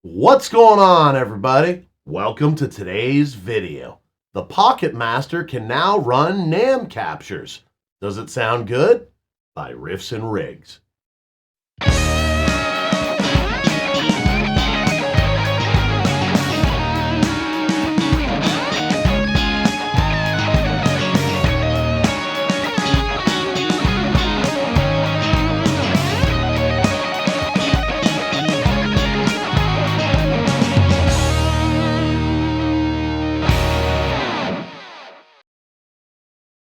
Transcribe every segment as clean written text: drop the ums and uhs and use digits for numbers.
What's going on, everybody? Welcome to today's video. The Pocket Master can now run NAM captures. Does it sound good? By Riffs and Rigs.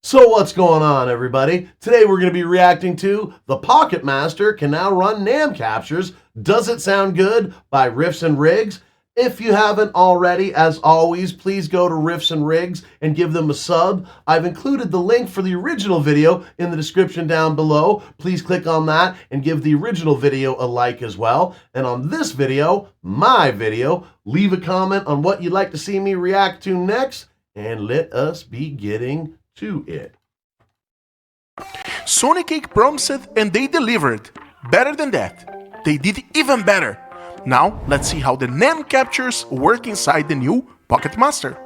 So what's going on, everybody? Today we're going to be reacting to The Pocket Master can now run NAM captures. Does it sound good? By Riffs and Rigs. If you haven't already, as always, please go to Riffs and Rigs and give them a sub. I've included the link for the original video in the description down below. Please click on that and give the original video a like as well. And on this video, my video, leave a comment on what you'd like to see me react to next, and let us be getting to it. Sony Cake promised and they delivered. Better than that, they did even better. Now let's see how the NAM captures work inside the new Pocket Master.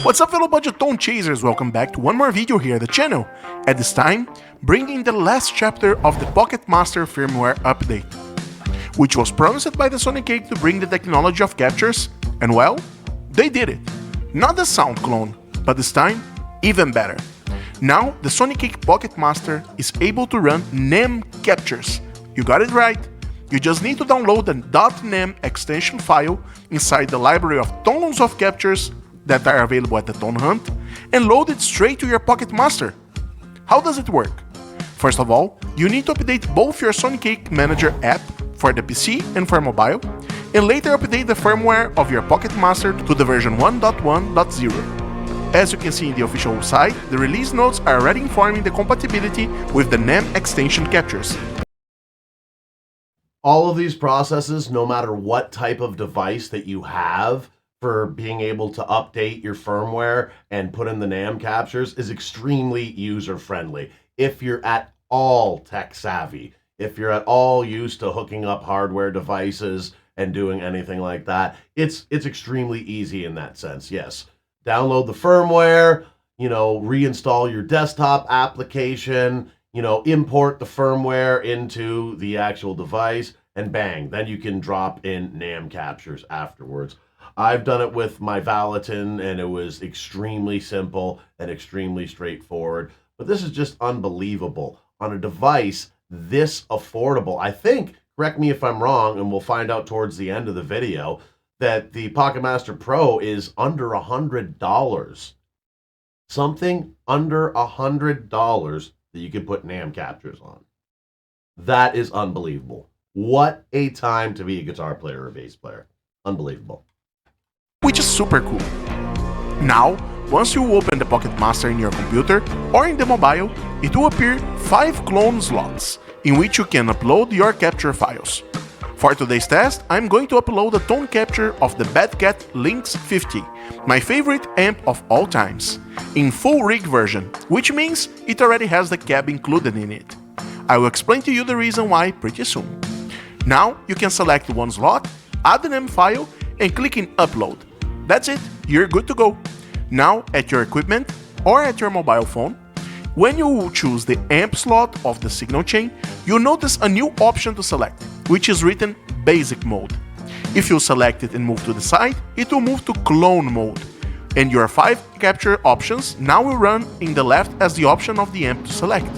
What's up, fellow budget tone chasers? Welcome back to one more video here at the channel. At this time, bringing the last chapter of the Pocket Master firmware update, which was promised by the Sony Cake to bring the technology of captures, and well, they did it. Not the sound clone, but this time, even better. Now, the Sony Cake Pocket Master is able to run NAM captures. You got it right. You just need to download the .nam extension file inside the library of tones of captures that are available at the Tone Hunt, and load it straight to your Pocket Master. How does it work? First of all, you need to update both your Sony Cake Manager app for the PC and for mobile, and later update the firmware of your Pocket Master to the version 1.1.0. As you can see in the official site, the release notes are already informing the compatibility with the NAM extension captures. All of these processes, no matter what type of device that you have, for being able to update your firmware and put in the NAM captures is extremely user-friendly. If you're at all tech savvy, if you're at all used to hooking up hardware devices and doing anything like that, it's extremely easy in that sense. Yes, download the firmware, reinstall your desktop application, import the firmware into the actual device, and bang, then you can drop in NAM captures afterwards. I've done it with my Valitin, and it was extremely simple and extremely straightforward. But this is just unbelievable. On a device this affordable, I think, correct me if I'm wrong, and we'll find out towards the end of the video, that the Pocket Master Pro is under $100. Something under $100 that you can put NAM captures on. That is unbelievable. What a time to be a guitar player or a bass player. Unbelievable. Which is super cool. Now, once you open the Pocket Master in your computer or in the mobile, it will appear 5 clone slots in which you can upload your capture files. For today's test, I'm going to upload a tone capture of the Bad Cat Lynx 50, my favorite amp of all times, in full rig version, which means it already has the cab included in it. I will explain to you the reason why pretty soon. Now, you can select one slot, add an amp file, and click in Upload. That's it, you're good to go. Now, at your equipment or at your mobile phone, when you choose the amp slot of the signal chain, you'll notice a new option to select, which is written Basic Mode. If you select it and move to the side, it will move to Clone Mode, and your 5 capture options now will run in the left as the option of the amp to select.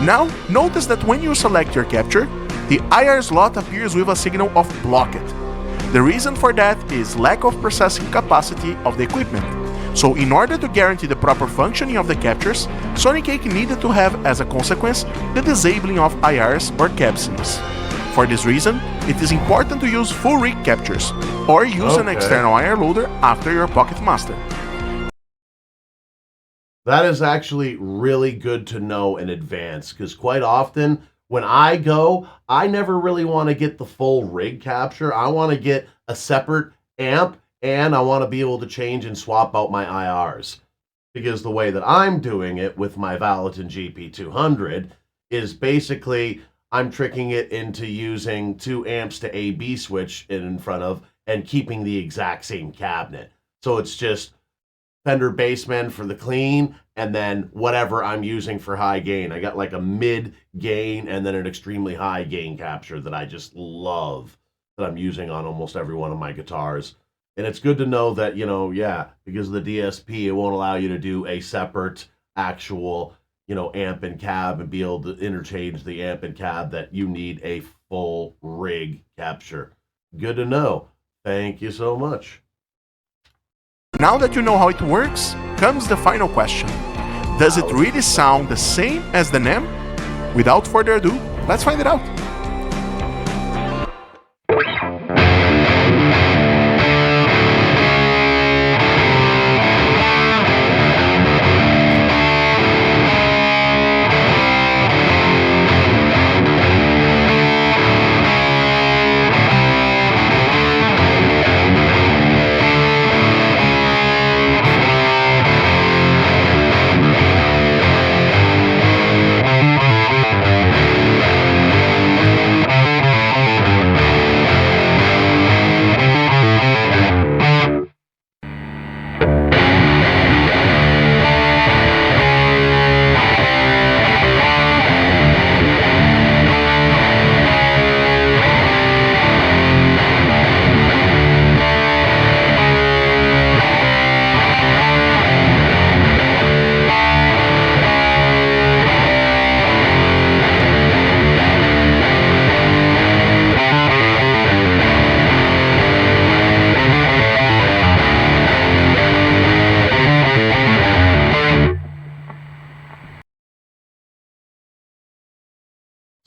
Now, notice that when you select your capture, the IR slot appears with a signal of Blocked. The reason for that is lack of processing capacity of the equipment. So in order to guarantee the proper functioning of the captures, Sony Cake needed to have as a consequence the disabling of IRs or cab sims. For this reason, it is important to use full rig captures or use an external IR loader after your Pocket Master. That is actually really good to know in advance, because quite often when I go, I never really want to get the full rig capture. I want to get a separate amp, and I want to be able to change and swap out my IRs. Because the way that I'm doing it with my Valaton GP200 is basically I'm tricking it into using 2 amps to AB switch in front of and keeping the exact same cabinet. So it's just Fender Bassman for the clean, and then whatever I'm using for high gain. I got like a mid gain and then an extremely high gain capture that I just love, that I'm using on almost every one of my guitars. And it's good to know that, because of the DSP, it won't allow you to do a separate actual, amp and cab and be able to interchange the amp and cab, that you need a full rig capture. Good to know. Thank you so much. Now that you know how it works, comes the final question. Does it really sound the same as the NAMM? Without further ado, let's find it out.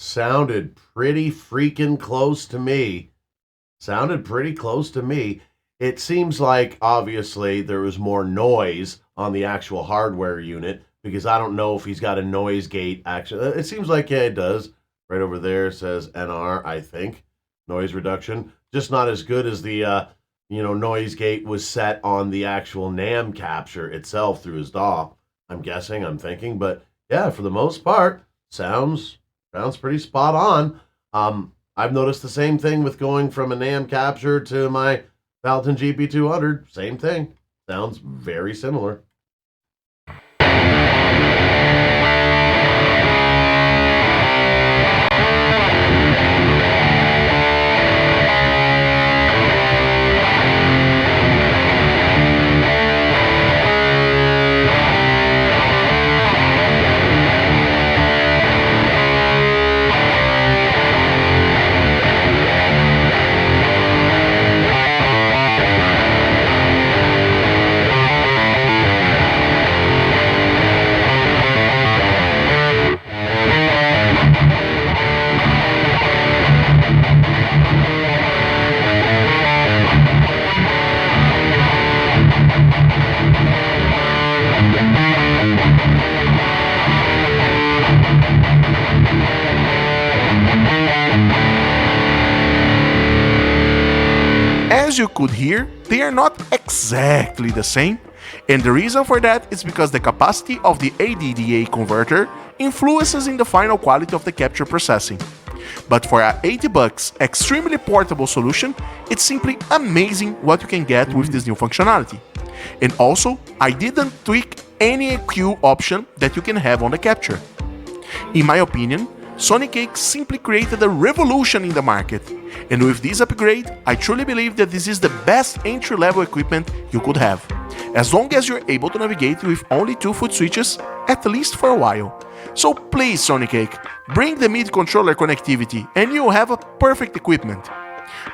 Sounded pretty freaking close to me. It seems like, obviously, there was more noise on the actual hardware unit, because I don't know if he's got a noise gate. Actually, it seems like, yeah, it does. Right over there says NR, I think. Noise reduction. Just not as good as the, noise gate was set on the actual NAMM capture itself through his DAW. I'm guessing, I'm thinking. But, yeah, for the most part, sounds pretty spot on. I've noticed the same thing with going from a NAMM capture to my Valaton GP200. Same thing. Sounds very similar. As you could hear, they are not exactly the same, and the reason for that is because the capacity of the ADDA converter influences in the final quality of the capture processing. But for a $80 extremely portable solution, it's simply amazing what you can get with this new functionality. And also, I didn't tweak any EQ option that you can have on the capture. In my opinion, Sonicake simply created a revolution in the market, and with this upgrade, I truly believe that this is the best entry-level equipment you could have, as long as you're able to navigate with only 2 foot switches, at least for a while. So please, Sonicake, bring the MIDI controller connectivity and you'll have a perfect equipment.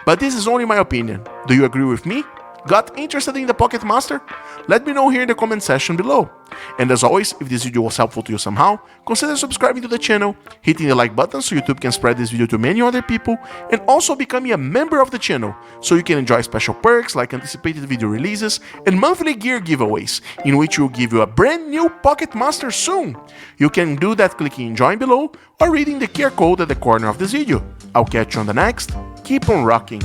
But this is only my opinion. Do you agree with me? Got interested in the Pocket Master? Let me know here in the comment section below. And as always, if this video was helpful to you somehow, consider subscribing to the channel, hitting the like button so YouTube can spread this video to many other people, and also becoming a member of the channel so you can enjoy special perks like anticipated video releases and monthly gear giveaways, in which we'll give you a brand new Pocket Master soon. You can do that clicking join below or reading the QR code at the corner of this video. I'll catch you on the next. Keep on rocking!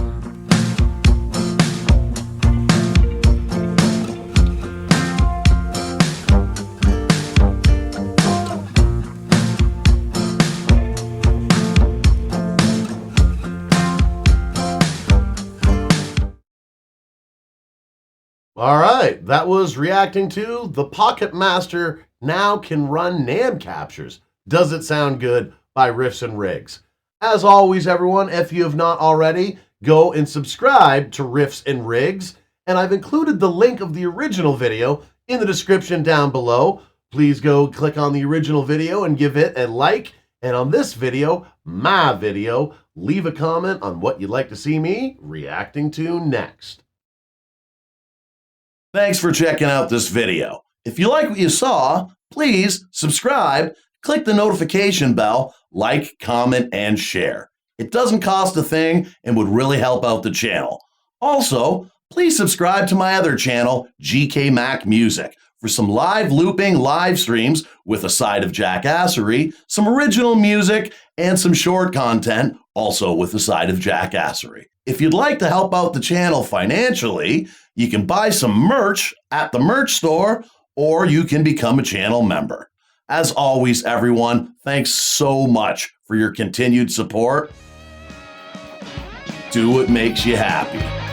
All right, that was reacting to the Pocket Master now can run NAM captures. Does it sound good? By Riffs and Rigs. As always, everyone, if you have not already, go and subscribe to Riffs and Rigs, and I've included the link of the original video in the description down below. Please go click on the original video and give it a like, and on this video, my video, leave a comment on what you'd like to see me reacting to next. Thanks for checking out this video. If you like what you saw, please subscribe, click the notification bell, like, comment, and share. It doesn't cost a thing and would really help out the channel. Also, please subscribe to my other channel, GK Mac Music, for some live looping live streams with a side of jackassery, some original music, and some short content, also with a side of jackassery. If you'd like to help out the channel financially, you can buy some merch at the merch store, or you can become a channel member. As always, everyone, thanks so much for your continued support. Do what makes you happy.